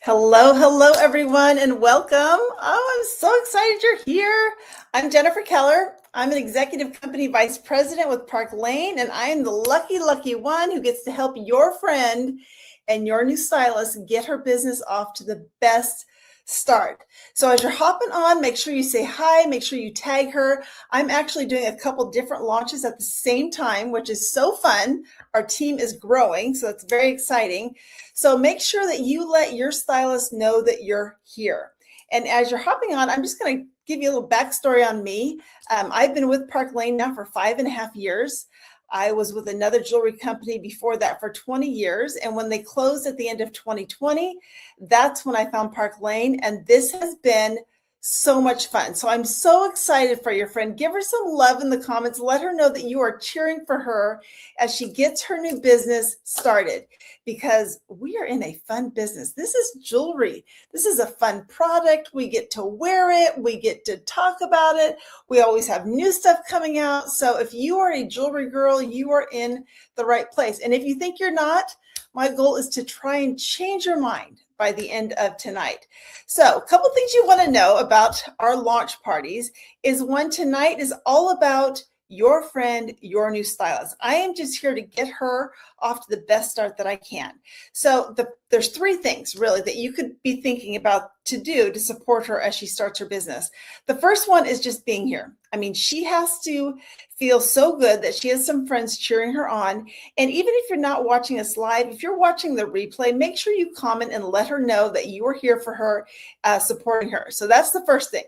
Hello, hello, everyone, and welcome. Oh, I'm so excited you're here. I'm Jennifer Keller. I'm an executive company vice president with Park Lane, and I am the lucky one who gets to help your friend and your new stylist get her business off to the best start. So as you're hopping on, make sure you say hi, make sure you tag her. I'm actually doing a couple different launches at the same time, which is so fun. Our team is growing, so that's very exciting. So make sure that you let your stylist know that you're here. And as you're hopping on, I'm just going to give you a little backstory on me. I've been with Park Lane now for 5.5 years. I was with another jewelry company before that for 20 years. And when they closed at the end of 2020, that's when I found Park Lane. And this has been so much fun. So I'm so excited for your friend. Give her some love in the comments. Let her know that you are cheering for her as she gets her new business started, because we are in a fun business. This is jewelry. This is a fun product. We get to wear it. We get to talk about it. We always have new stuff coming out. So if you are a jewelry girl, you are in the right place. And if you think you're not, my goal is to try and change your mind by the end of tonight. So a couple things you want to know about our launch parties is one, tonight is all about your friend, your new stylist. I am just here to get her off to the best start that I can. So there's three things really that you could be thinking about to do to support her as she starts her business. The first one is just being here. I mean, she has to feel so good that she has some friends cheering her on. And even if you're not watching us live, if you're watching the replay, make sure you comment and let her know that you are here for her, supporting her. So that's the first thing.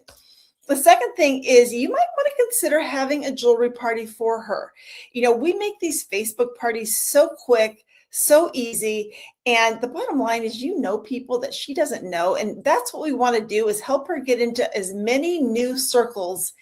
The second thing is you might want to consider having a jewelry party for her. You know, we make these Facebook parties so quick, so easy. And the bottom line is, you know, people that she doesn't know. And that's what we want to do, is help her get into as many new circles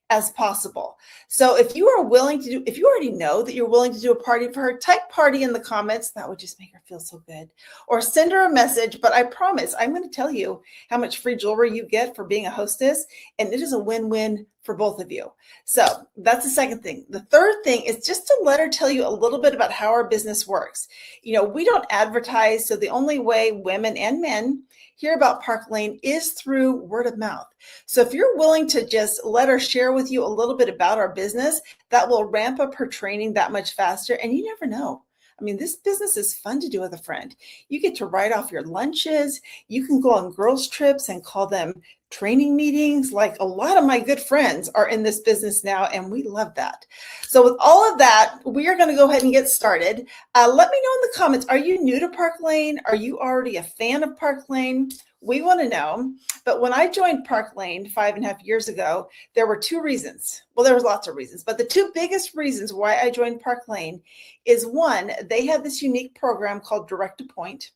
as possible. So if you are willing to do, if you already know that you're willing to do a party for her, type party in the comments. That would just make her feel so good. Or send her a message. But I promise, I'm going to tell you how much free jewelry you get for being a hostess. And it is a win-win for both of you. So that's the second thing. The third thing is just to let her tell you a little bit about how our business works. You know, we don't advertise. So the only way women and men hear about Park Lane is through word of mouth. So if you're willing to just let her share with you a little bit about our business, that will ramp up her training that much faster. And you never know. I mean, this business is fun to do with a friend. You get to write off your lunches. You can go on girls' trips and call them training meetings. Like, a lot of my good friends are in this business now, and we love that. So with all of that, we are going to go ahead and get started. Let me know in the comments, are you new to Park Lane? Are you already a fan of Park Lane? We want to know. But when I joined Park Lane 5.5 years ago, there were two reasons. Well, there was lots of reasons, but the two biggest reasons why I joined Park Lane is, one, they had this unique program called Direct Appoint,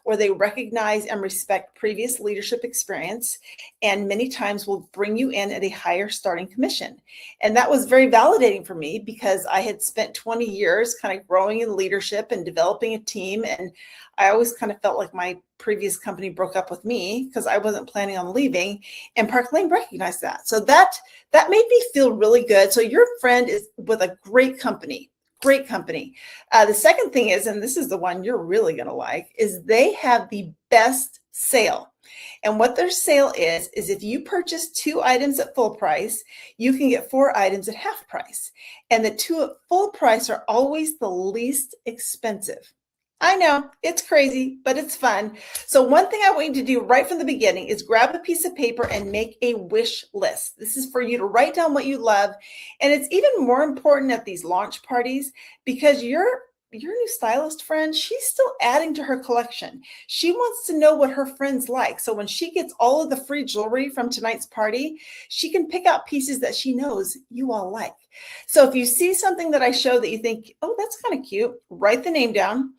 where they recognize and respect previous leadership experience, and many times will bring you in at a higher starting commission. And that was very validating for me, because I had spent 20 years kind of growing in leadership and developing a team. And I always kind of felt like my previous company broke up with me because I wasn't planning on leaving. And Park Lane recognized that. So that made me feel really good. So your friend is with a great company. Great company. The second thing is, and this is the one you're really going to like, is they have the best sale. And what their sale is if you purchase 2 items at full price, you can get 4 items at half price. And the 2 at full price are always the least expensive. I know it's crazy, but it's fun. So one thing I want you to do right from the beginning is grab a piece of paper and make a wish list. This is for you to write down what you love. And it's even more important at these launch parties, because your new stylist friend, she's still adding to her collection. She wants to know what her friends like. So when she gets all of the free jewelry from tonight's party, she can pick out pieces that she knows you all like. So if you see something that I show that you think, oh, that's kind of cute, write the name down.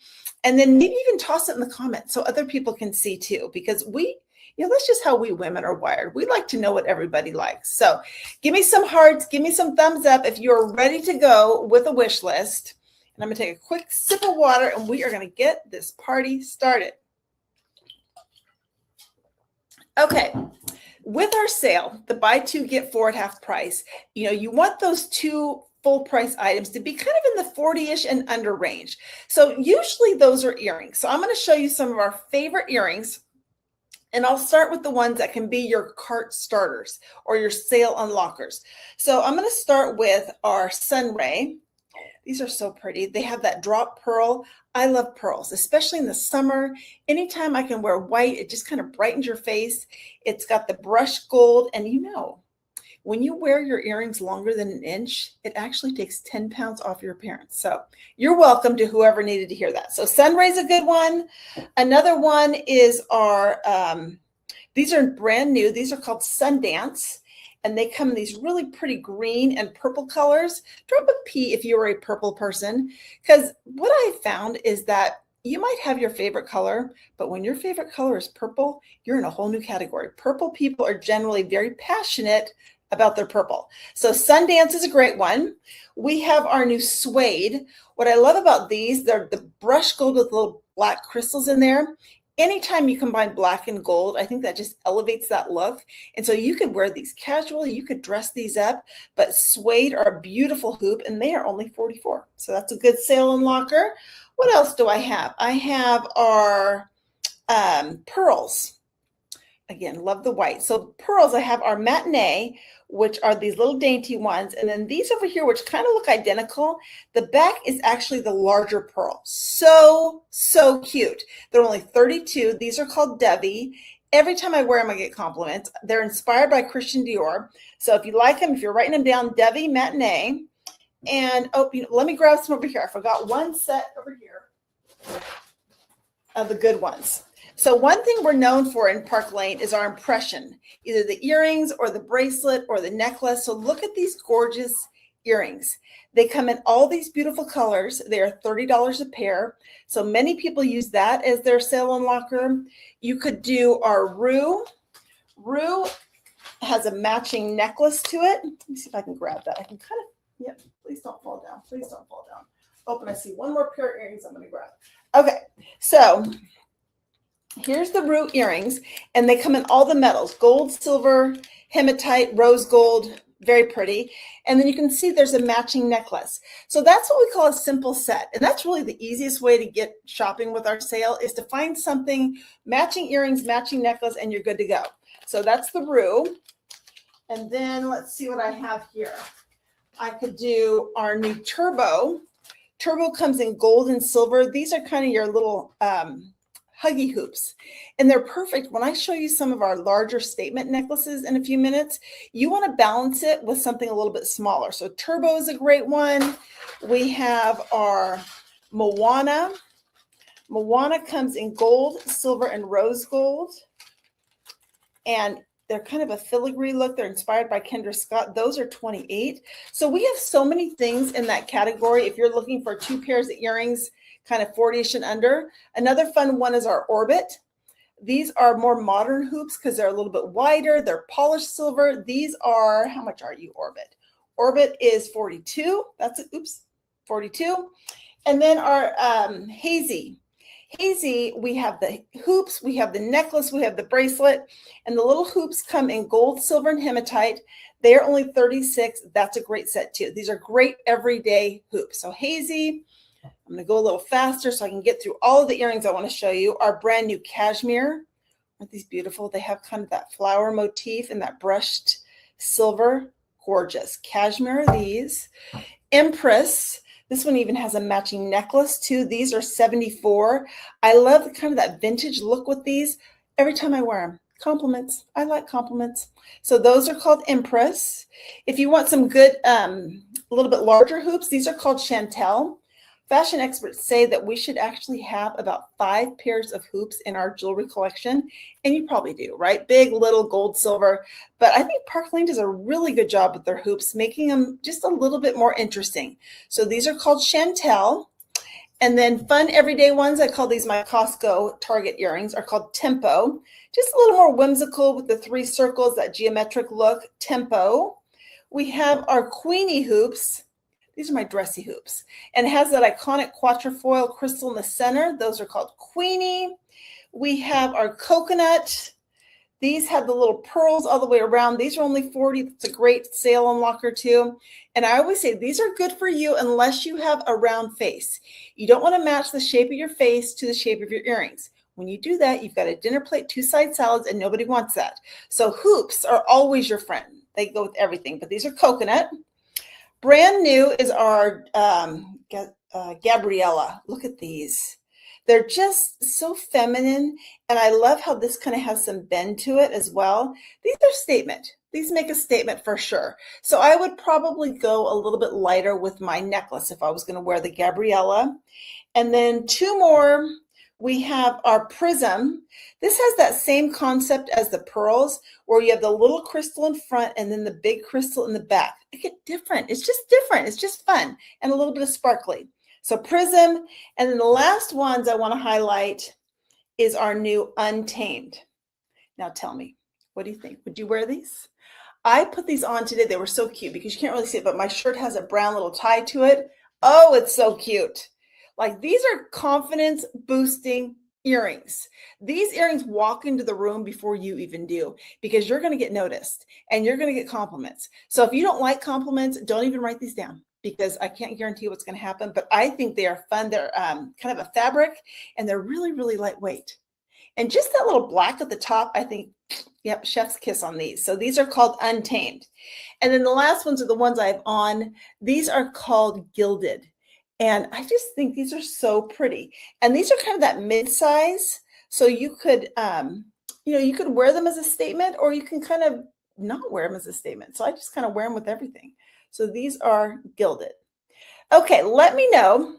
And then maybe even toss it in the comments so other people can see too, because that's just how we women are wired. We like to know what everybody likes. So give me some hearts, give me some thumbs up if you're ready to go with a wish list. And I'm going to take a quick sip of water, and we are going to get this party started. Okay. With our sale, the buy 2, get 4 at half price, you want those 2 full price items to be kind of in the 40-ish and under range. So usually those are earrings. So I'm going to show you some of our favorite earrings And I'll start with the ones that can be your cart starters or your sale unlockers. So I'm going to start with our Sunray. These are so pretty. They have that drop pearl. I love pearls, especially in the summer. Anytime I can wear white, it just kind of brightens your face. It's got the brushed gold. And you know, when you wear your earrings longer than an inch, it actually takes 10 pounds off your appearance. So you're welcome to whoever needed to hear that. So Sunray's a good one. Another one is our, these are brand new. These are called Sundance. And they come in these really pretty green and purple colors. Drop a P if you are a purple person, because what I found is that you might have your favorite color, but when your favorite color is purple, you're in a whole new category. Purple people are generally very passionate about their purple. So Sundance is a great one. We have our new suede. What I love about these, they're the brushed gold with little black crystals in there. Anytime you combine black and gold, I think that just elevates that look. And so you could wear these casually, you could dress these up, but suede are a beautiful hoop and they are only $44. So that's a good sale unlocker. What else do I have? I have our pearls. Again, love the white. So pearls, I have our Matinee, which are these little dainty ones. And then these over here, which kind of look identical. The back is actually the larger pearl. So, so cute. They're only 32. These are called Devi. Every time I wear them, I get compliments. They're inspired by Christian Dior. So if you like them, if you're writing them down, Devi Matinee. And oh, you know, let me grab some over here. I forgot one set over here of the good ones. So one thing we're known for in Park Lane is our impression, either the earrings or the bracelet or the necklace. So look at these gorgeous earrings. They come in all these beautiful colors. They are $30 a pair. So many people use that as their sale unlocker. You could do our Rue. Rue has a matching necklace to it. Let me see if I can grab that. I can kind of, yep, please don't fall down. Please don't fall down. Oh, and I see one more pair of earrings I'm going to grab. Okay, so here's the Rue earrings, and they come in all the metals, gold, silver, hematite, rose gold, very pretty. And then you can see there's a matching necklace. So that's what we call a simple set. And that's really the easiest way to get shopping with our sale is to find something, matching earrings, matching necklace, and you're good to go. So that's the Rue. And then let's see what I have here. I could do our new Turbo. Turbo comes in gold and silver. These are kind of your little huggy hoops, and they're perfect. When I show you some of our larger statement necklaces in a few minutes, you want to balance it with something a little bit smaller. So Turbo is a great one. We have our Moana. Moana comes in gold, silver, and rose gold, and they're kind of a filigree look. They're inspired by Kendra Scott. Those are $28. So we have so many things in that category. If you're looking for 2 pairs of earrings, kind of 40-ish and under. Another fun one is our Orbit. These are more modern hoops because they're a little bit wider. They're polished silver. These are, how much are you, Orbit? Orbit is 42. That's it. Oops, 42. And then our Hazy. Hazy, we have the hoops, we have the necklace, we have the bracelet, and the little hoops come in gold, silver, and hematite. They are only 36. That's a great set too. These are great everyday hoops. So Hazy, I'm going to go a little faster so I can get through all of the earrings I want to show you. Our brand new cashmere. Aren't these beautiful? They have kind of that flower motif and that brushed silver. Gorgeous. Cashmere, these. Empress. This one even has a matching necklace too. These are 74. I love the kind of that vintage look with these. Every time I wear them, compliments. I like compliments. So those are called Empress. If you want some good, a little bit larger hoops, these are called Chantel. Fashion experts say that we should actually have about 5 pairs of hoops in our jewelry collection. And you probably do, right? Big, little, gold, silver. But I think Park Lane does a really good job with their hoops, making them just a little bit more interesting. So these are called Chantel. And then fun everyday ones, I call these my Costco Target earrings, are called Tempo. Just a little more whimsical with the 3 circles, that geometric look, Tempo. We have our Queenie hoops. These are my dressy hoops. And it has that iconic quatrefoil crystal in the center. Those are called Queenie. We have our Coconut. These have the little pearls all the way around. These are only 40. It's a great sale unlocker too. And I always say these are good for you unless you have a round face. You don't want to match the shape of your face to the shape of your earrings. When you do that, you've got a dinner plate, 2 side salads, and nobody wants that. So hoops are always your friend. They go with everything, but these are coconut. Brand new is our Gabriella. Look at these. They're just so feminine, and I love how this kind of has some bend to it as well. These are statement. These make a statement for sure. So I would probably go a little bit lighter with my necklace if I was going to wear the Gabriella. And then 2 more, we have our Prism. This has that same concept as the pearls, where you have the little crystal in front and then the big crystal in the back. They get different. It's just different. It's just fun and a little bit of sparkly. So Prism. And then the last ones I want to highlight is our new Untamed. Now tell me, what do you think? Would you wear these? I put these on today. They were so cute because you can't really see it, but my shirt has a brown little tie to it. Oh, it's so cute. Like, these are confidence boosting earrings. These earrings walk into the room before you even do, because you're going to get noticed and you're going to get compliments. So if you don't like compliments, don't even write these down, because I can't guarantee what's going to happen, but I think they are fun. They're kind of a fabric, and they're really, really lightweight. And just that little black at the top, I think, yep, chef's kiss on these. So these are called Untamed. And then the last ones are the ones I have on. These are called Gilded. And I just think these are so pretty. And these are kind of that mid-size. So you could, you could wear them as a statement, or you can kind of not wear them as a statement. So I just kind of wear them with everything. So these are Gilded. Okay, let me know.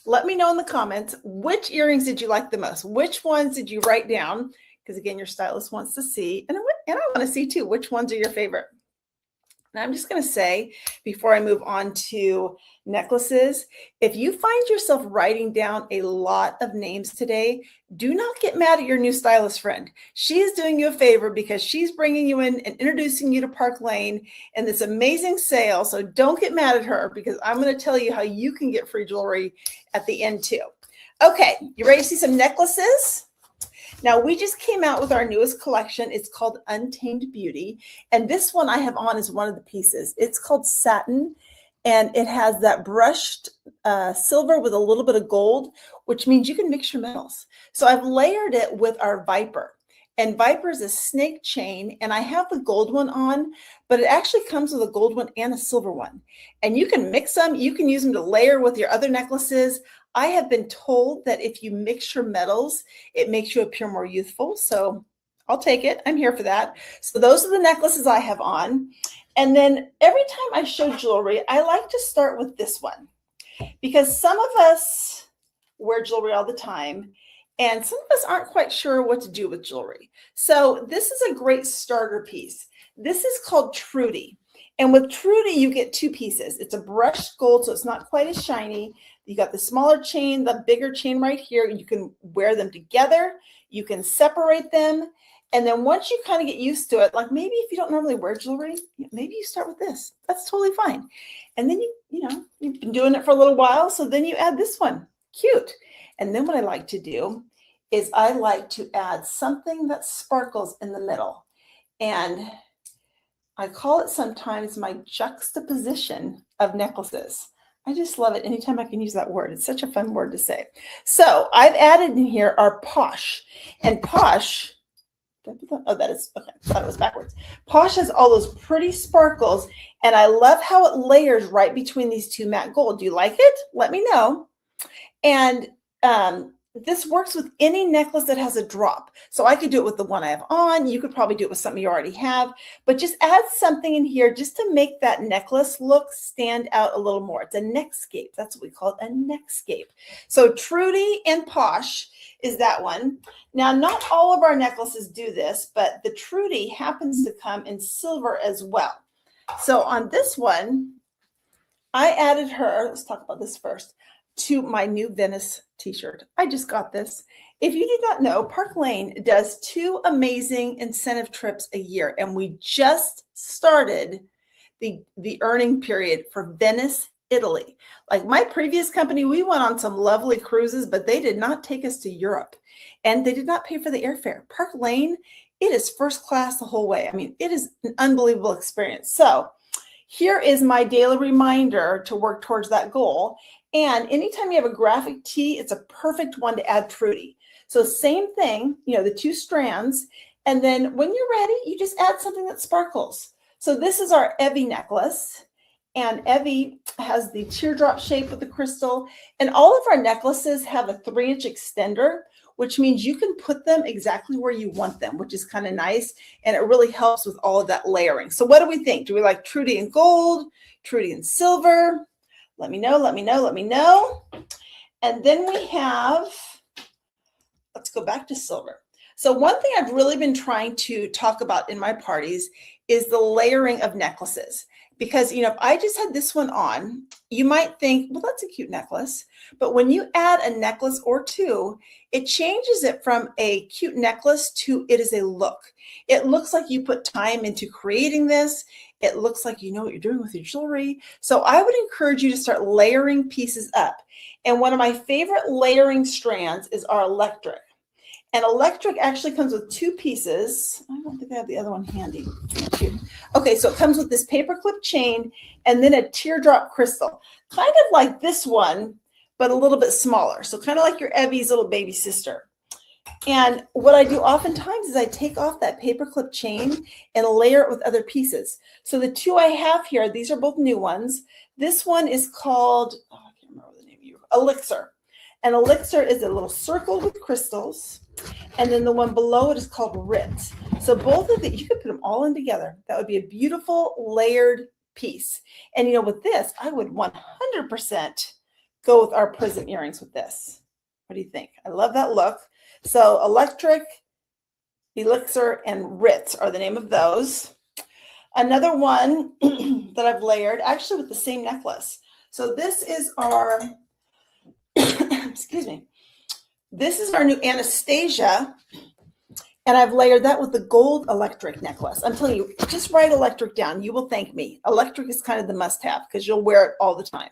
Let me know in the comments, which earrings did you like the most? Which ones did you write down? Because again, your stylist wants to see, and I want to see too, which ones are your favorite. And I'm just going to say, before I move on to necklaces, if you find yourself writing down a lot of names today, do not get mad at your new stylist friend. She is doing you a favor because she's bringing you in and introducing you to Park Lane and this amazing sale. So don't get mad at her, because I'm going to tell you how you can get free jewelry at the end too. Okay, you ready to see some necklaces? Now, we just came out with our newest collection. It's called Untamed Beauty. And this one I have on is one of the pieces. It's called Satin, and it has that brushed silver with a little bit of gold, which means you can mix your metals. So I've layered it with our Viper. And Viper is a snake chain, and I have the gold one on, but it actually comes with a gold one and a silver one. And you can mix them. You can use them to layer with your other necklaces. I have been told that if you mix your metals, it makes you appear more youthful. So I'll take it. I'm here for that. So those are the necklaces I have on. And then every time I show jewelry, I like to start with this one, because some of us wear jewelry all the time, and some of us aren't quite sure what to do with jewelry. So this is a great starter piece. This is called Trudy. And with Trudy, you get 2 pieces. It's a brushed gold, so it's not quite as shiny. You got the smaller chain, the bigger chain right here. You can wear them together. You can separate them. And then once you kind of get used to it, like maybe if you don't normally wear jewelry, maybe you start with this. That's totally fine. And then you've been doing it for a little while, so then you add this one. Cute. And then what I like to do is I like to add something that sparkles in the middle. And I call it sometimes my juxtaposition of necklaces. I just love it anytime I can use that word. It's such a fun word to say. So I've added in here our Posh. And Posh, oh, that is, okay, I thought it was backwards. Posh has all those pretty sparkles, and I love how it layers right between these 2 matte gold. Do you like it? Let me know. And this works with any necklace that has a drop. So I could do it with the one I have on. You could probably do it with something you already have, but just add something in here just to make that necklace look stand out a little more. It's a neckscape. That's what we call it, a neckscape. So Trudy and Posh is that one. Now, not all of our necklaces do this, but the Trudy happens to come in silver as well. So on this one, I added her, let's talk about this first, to my new Venice t-shirt. I just got this. If you did not know, Park Lane does 2 amazing incentive trips a year, and we just started the earning period for Venice, Italy. Like my previous company, we went on some lovely cruises, but they did not take us to Europe, and they did not pay for the airfare. Park Lane, it is first class the whole way. I mean, it is an unbelievable experience. So here is my daily reminder to work towards that goal. And anytime you have a graphic tee, it's a perfect one to add Trudy. So same thing, the two strands. And then when you're ready, you just add something that sparkles. So this is our Evie necklace. And Evie has the teardrop shape with the crystal. And all of our necklaces have a 3-inch extender, which means you can put them exactly where you want them, which is kind of nice. And it really helps with all of that layering. So what do we think? Do we like Trudy in gold, Trudy in silver? Let me know, let me know, let me know. And then we have, let's go back to silver. So one thing I've really been trying to talk about in my parties is the layering of necklaces. Because, if I just had this one on, you might think, well, that's a cute necklace. But when you add a necklace or two, it changes it from a cute necklace to it is a look. It looks like you put time into creating this. It looks like you know what you're doing with your jewelry. So I would encourage you to start layering pieces up. And one of my favorite layering strands is our electric. And electric actually comes with 2 pieces. I don't think I have the other one handy. Okay, so it comes with this paperclip chain and then a teardrop crystal, kind of like this one, but a little bit smaller. So kind of like your Evie's little baby sister. And what I do oftentimes is I take off that paperclip chain and layer it with other pieces. So the 2 I have here, these are both new ones. This one is called, I can't remember the name of you, Elixir. And Elixir is a little circle with crystals. And then the one below it is called Ritz. So both of you could put them all in together. That would be a beautiful layered piece. And with this, I would 100% go with our prism earrings with this. What do you think? I love that look. So Electric, Elixir, and Ritz are the name of those. Another one that I've layered, actually with the same necklace. So this is our, excuse me. This is our new Anastasia, and I've layered that with the gold electric necklace. I'm telling you, just write electric down. You will thank me. Electric is kind of the must-have because you'll wear it all the time.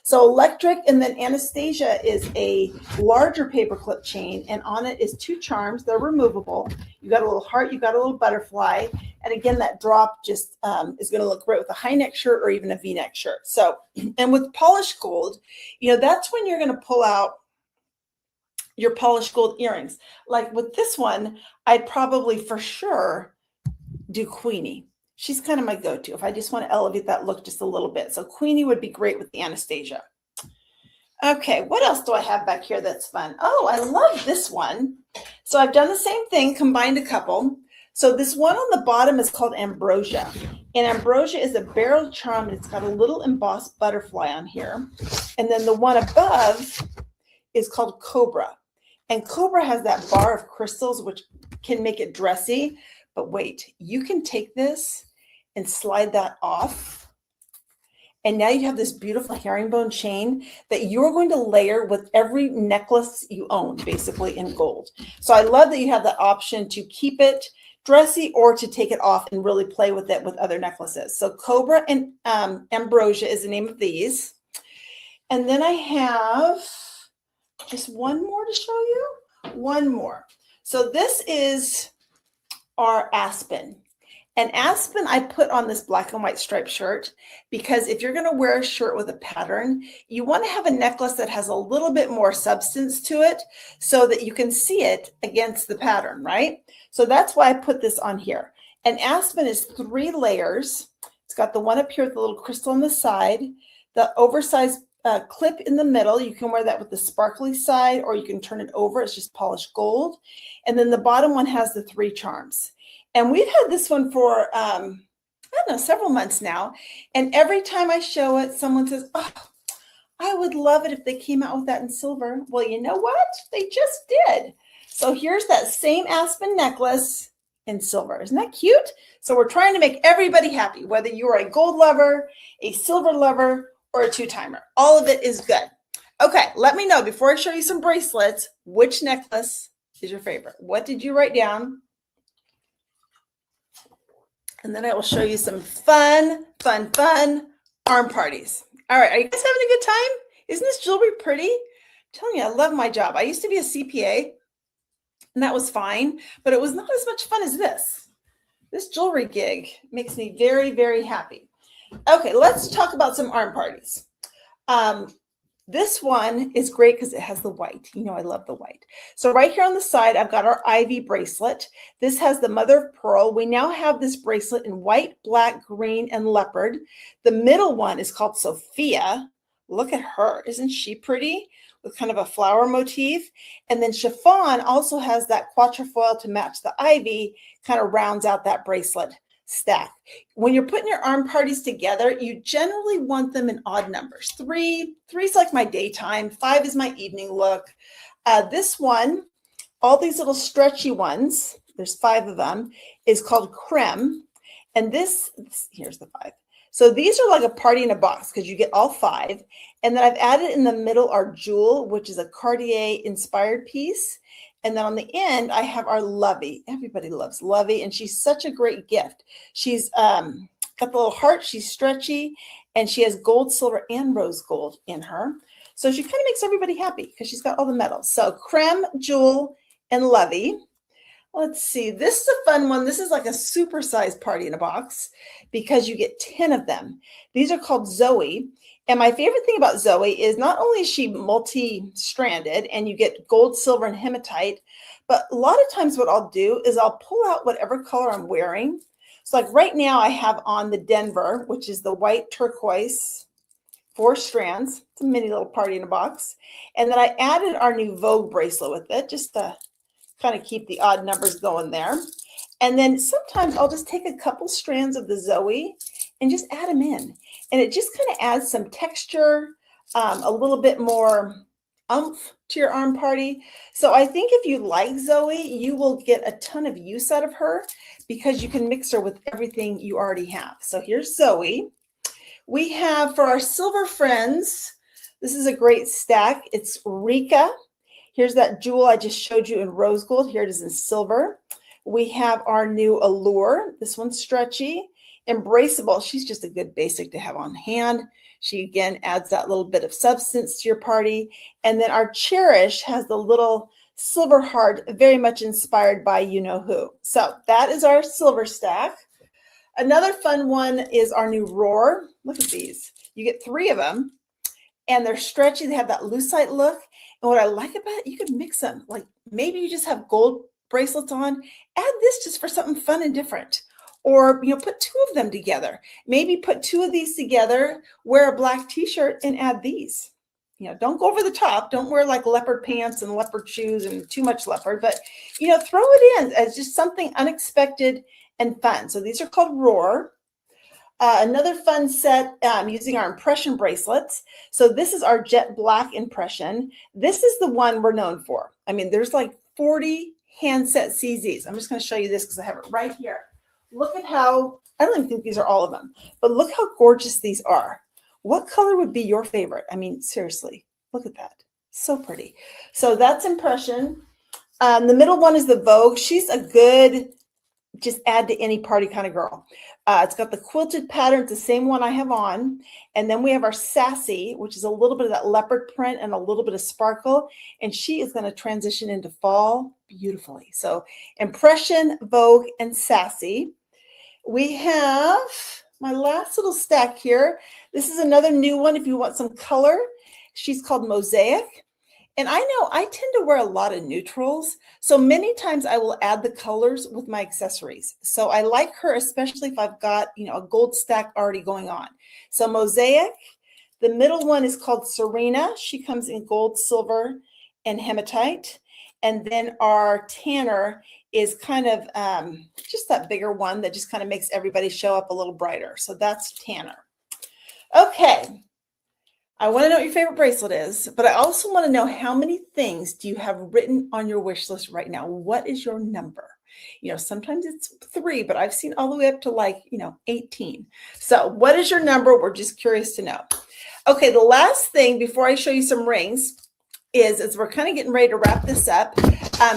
So electric, and then Anastasia is a larger paperclip chain, and on it is 2 charms. They're removable. You got a little heart, you got a little butterfly, and again, that drop just is going to look great with a high neck shirt or even a V-neck shirt. So, and with polished gold, that's when you're going to pull out your polished gold earrings. Like with this one, I'd probably for sure do Queenie. She's kind of my go-to if I just want to elevate that look just a little bit. So Queenie would be great with the Anastasia. Okay, what else do I have back here that's fun? Oh, I love this one. So I've done the same thing, combined a couple. So this one on the bottom is called Ambrosia. And Ambrosia is a beryl charm, and it's got a little embossed butterfly on here. And then the one above is called Cobra. And Cobra has that bar of crystals, which can make it dressy. But wait, you can take this and slide that off. And now you have this beautiful herringbone chain that you're going to layer with every necklace you own, basically in gold. So I love that you have the option to keep it dressy or to take it off and really play with it with other necklaces. So Cobra and Ambrosia is the name of these. And then I have just one more to show you. One more. So this is our Aspen. And Aspen I put on this black and white striped shirt because if you're going to wear a shirt with a pattern, you want to have a necklace that has a little bit more substance to it so that you can see it against the pattern, right? So that's why I put this on here. And Aspen is 3 layers. It's got the one up here with the little crystal on the side, the oversized clip in the middle. You can wear that with the sparkly side or you can turn it over. It's just polished gold. And then the bottom one has the 3 charms. And we've had this one for, I don't know, several months now. And every time I show it, someone says, oh, I would love it if they came out with that in silver. Well, you know what? They just did. So here's that same Aspen necklace in silver. Isn't that cute? So we're trying to make everybody happy, whether you are a gold lover, a silver lover, or a 2-timer. All of it is good. Okay, let me know before I show you some bracelets, which necklace is your favorite? What did you write down? And then I will show you some fun arm parties. All right, are you guys having a good time? Isn't this jewelry pretty? I'm telling you, I love my job. I used to be a CPA, and that was fine, but it was not as much fun as this. This jewelry gig makes me very, very happy. Okay, let's talk about some arm parties. This one is great because it has the white. You know, I love the white. So right here on the side, I've got our Ivy bracelet. This has the mother of pearl. We now have this bracelet in white, black, green, and leopard. The middle one is called Sophia. Look at her. Isn't she pretty? With kind of a flower motif. And then chiffon also has that quatrefoil to match the ivy, kind of rounds out that bracelet stack. When you're putting your arm parties together, you generally want them in odd numbers. Three is like my daytime, 5 is my evening look. This one, all these little stretchy ones, there's 5 of them, is called creme. And here's the 5. So these are like a party in a box because you get all 5. And then I've added in the middle our jewel, which is a Cartier inspired piece. And then on the end, I have our Lovey. Everybody loves Lovey, and she's such a great gift. She's got the little heart. She's stretchy, and she has gold, silver, and rose gold in her. So she kind of makes everybody happy because she's got all the metals. So creme, jewel, and Lovey. Let's see. This is a fun one. This is like a super-sized party in a box because you get 10 of them. These are called Zoe. And my favorite thing about Zoe is not only is she multi-stranded and you get gold, silver, and hematite, but a lot of times what I'll do is I'll pull out whatever color I'm wearing. So like right now I have on the Denver, which is the white turquoise, 4 strands. It's a mini little party in a box. And then I added our new Vogue bracelet with it just to kind of keep the odd numbers going there. And then sometimes I'll just take a couple strands of the Zoe and just add them in. And it just kind of adds some texture, a little bit more oomph to your arm party. So I think if you like Zoe, you will get a ton of use out of her because you can mix her with everything you already have. So here's Zoe. We have for our silver friends, this is a great stack. It's Rika. Here's that jewel I just showed you in rose gold. Here it is in silver. We have our new Allure. This one's stretchy. Embraceable. She's just a good basic to have on hand. She, again, adds that little bit of substance to your party. And then our Cherish has the little silver heart, very much inspired by you-know-who. So that is our silver stack. Another fun one is our new Roar. Look at these. You get 3 of them, and they're stretchy. They have that lucite look. And what I like about it, you can mix them. Like maybe you just have gold bracelets on. Add this just for something fun and different. Or, you know, put 2 of them together. Maybe put 2 of these together, wear a black t-shirt and add these. You know, don't go over the top. Don't wear like leopard pants and leopard shoes and too much leopard, but, you know, throw it in as just something unexpected and fun. So these are called Roar. Another fun set using our impression bracelets. So this is our jet black impression. This is the one we're known for. I mean, there's like 40 handset CZs. I'm just going to show you this because I have it right here. Look at how, I don't even think these are all of them, but look how gorgeous these are. What color would be your favorite? I mean, seriously, look at that. So pretty. So that's impression. The middle one is the Vogue. She's a good, just add to any party kind of girl. It's got the quilted pattern. It's the same one I have on. And then we have our Sassy, which is a little bit of that leopard print and a little bit of sparkle. And she is going to transition into fall beautifully. So impression, Vogue, and Sassy. We have my last little stack here. This is another new one if you want some color. She's called Mosaic. And I know I tend to wear a lot of neutrals. So many times I will add the colors with my accessories. So I like her, especially if I've got, you know, a gold stack already going on. So Mosaic, the middle one is called Serena. She comes in gold, silver, and hematite. And then our Tanner is kind of just that bigger one that just kind of makes everybody show up a little brighter. So that's Tanner. Okay. I want to know what your favorite bracelet is, but I also want to know how many things do you have written on your wish list right now? What is your number? You know, sometimes it's 3, but I've seen all the way up to like, you know, 18. So what is your number? We're just curious to know. Okay, the last thing before I show you some rings is, as we're kind of getting ready to wrap this up,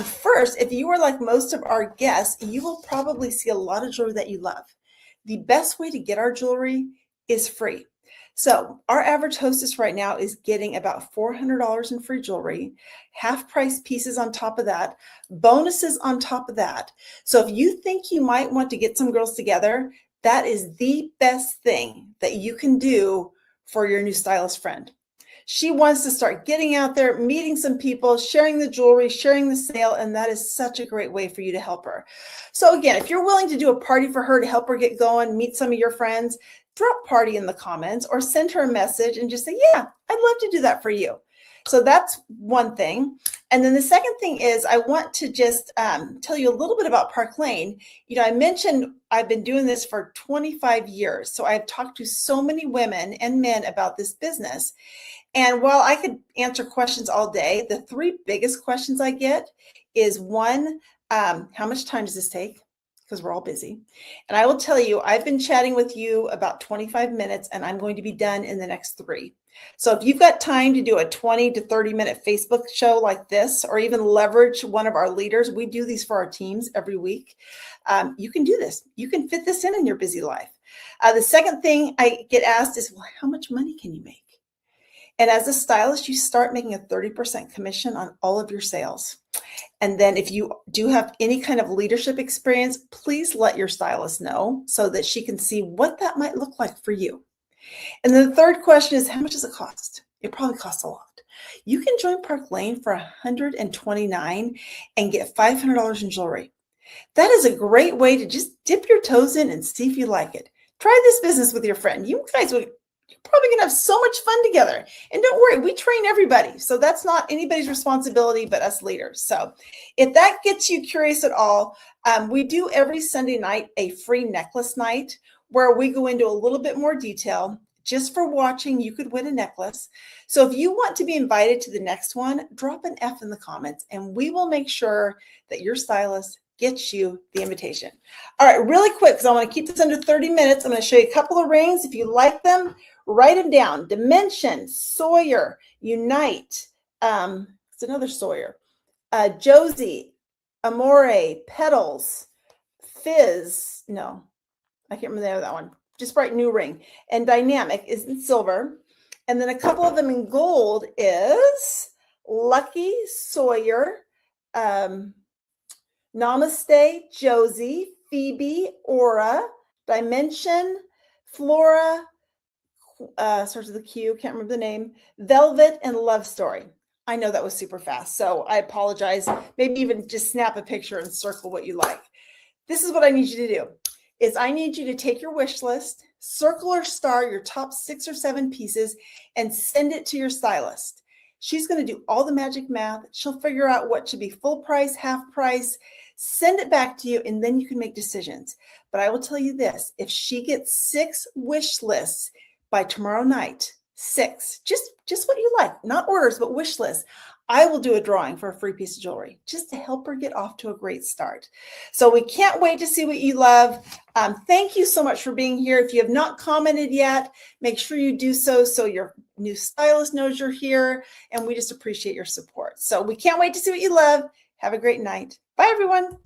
first, if you are like most of our guests, you will probably see a lot of jewelry that you love. The best way to get our jewelry is free. So our average hostess right now is getting about $400 in free jewelry, half price pieces on top of that, bonuses on top of that. So if you think you might want to get some girls together, that is the best thing that you can do for your new stylist friend. She wants to start getting out there, meeting some people, sharing the jewelry, sharing the sale, and that is such a great way for you to help her. So again, if you're willing to do a party for her to help her get going, meet some of your friends, drop party in the comments or send her a message and just say, yeah, I'd love to do that for you. So that's one thing. And then the second thing is I want to just tell you a little bit about Park Lane. You know, I mentioned I've been doing this for 25 years. So I've talked to so many women and men about this business. And while I could answer questions all day, the three biggest questions I get is one, how much time does this take? Because we're all busy. And I will tell you, I've been chatting with you about 25 minutes and I'm going to be done in the next 3. So if you've got time to do a 20 to 30 minute Facebook show like this, or even leverage one of our leaders, we do these for our teams every week. You can do this. You can fit this in your busy life. The second thing I get asked is, well, how much money can you make? And as a stylist, you start making a 30% commission on all of your sales. And then if you do have any kind of leadership experience, please let your stylist know so that she can see what that might look like for you. And then the third question is, how much does it cost? It probably costs a lot. You can join Park Lane for $129 and get $500 in jewelry. That is a great way to just dip your toes in and see if you like it. Try this business with your friend. You guys would You're probably going to have so much fun together. And don't worry, we train everybody. So that's not anybody's responsibility but us leaders. So if that gets you curious at all, we do every Sunday night a free necklace night where we go into a little bit more detail. Just for watching, you could win a necklace. So if you want to be invited to the next one, drop an F in the comments and we will make sure that your stylist gets you the invitation. All right, really quick, because I want to keep this under 30 minutes. I'm going to show you a couple of rings. If you like them, write them down. Dimension, Sawyer, Unite, it's another Sawyer, Josie, Amore, Petals, Fizz, no, I can't remember the name of that one. Just write new ring. And Dynamic is in silver. And then a couple of them in gold is Lucky, Sawyer, Namaste, Josie, Phoebe, Aura, Dimension, Flora, starts with the Q, can't remember the name, Velvet, and Love Story. I know that was super fast, so I apologize. Maybe even just snap a picture and circle what you like. This is what I need you to do, is I need you to take your wish list, circle or star your top 6 or 7 pieces, and send it to your stylist. She's going to do all the magic math. She'll figure out what should be full price, half price, send it back to you, and then you can make decisions. But I will tell you this, if she gets 6 wish lists by tomorrow night, 6, just what you like, not orders, but wish lists, I will do a drawing for a free piece of jewelry just to help her get off to a great start. So we can't wait to see what you love. Thank you so much for being here. If you have not commented yet, make sure you do so your new stylist knows you're here, and we just appreciate your support. So we can't wait to see what you love. Have a great night. Bye, everyone.